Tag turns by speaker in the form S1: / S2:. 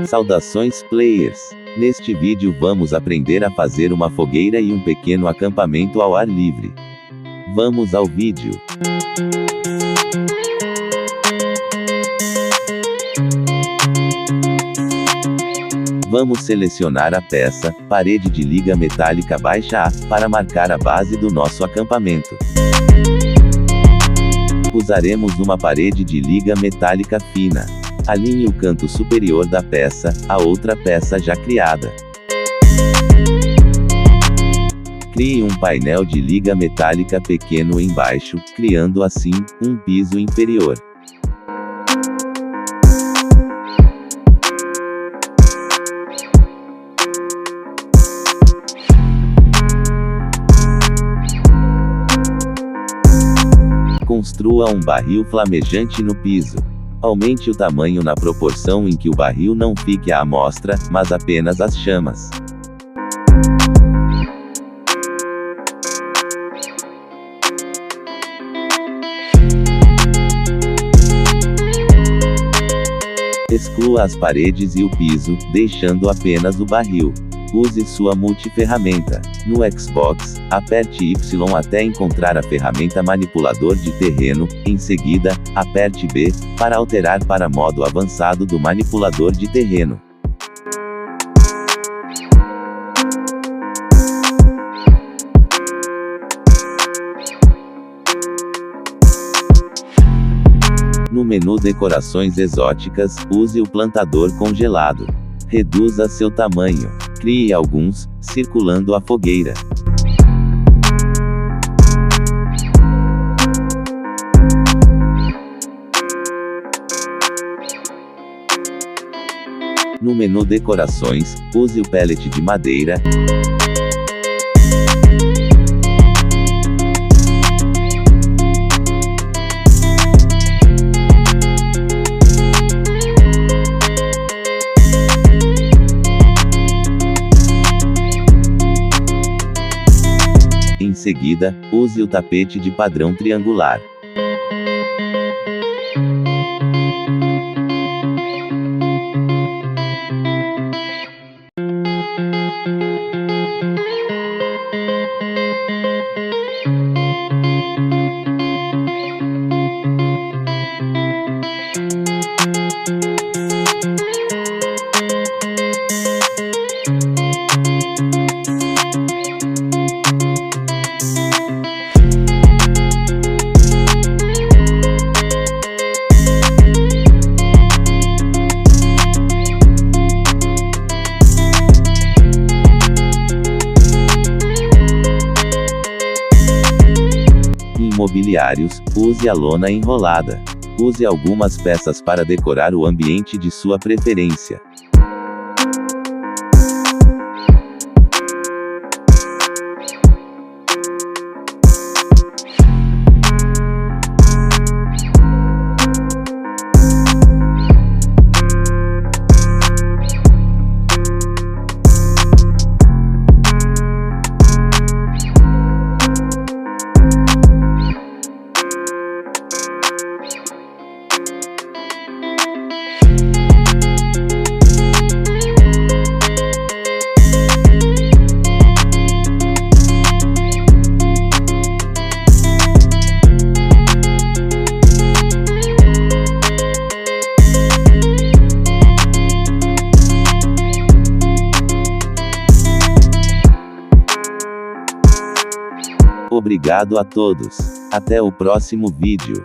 S1: Saudações, players! Neste vídeo vamos aprender a fazer uma fogueira e um pequeno acampamento ao ar livre. Vamos ao vídeo. Vamos selecionar a peça, parede de liga metálica baixa A, para marcar a base do nosso acampamento. Usaremos uma parede de liga metálica fina. Alinhe o canto superior da peça, a outra peça já criada. Crie um painel de liga metálica pequeno embaixo, criando assim, um piso inferior. Construa um barril flamejante no piso. Aumente o tamanho na proporção em que o barril não fique à amostra, mas apenas as chamas. Exclua as paredes e o piso, deixando apenas o barril. Use sua multiferramenta. No Xbox, aperte Y até encontrar a ferramenta manipulador de terreno, em seguida, aperte B, para alterar para modo avançado do manipulador de terreno. No menu Decorações Exóticas, use o plantador congelado. Reduza seu tamanho. Crie alguns, circulando a fogueira. No menu Decorações, use o pellet de madeira. Em seguida, use o tapete de padrão triangular. Mobiliários, use a lona enrolada. Use algumas peças para decorar o ambiente de sua preferência. Obrigado a todos. Até o próximo vídeo.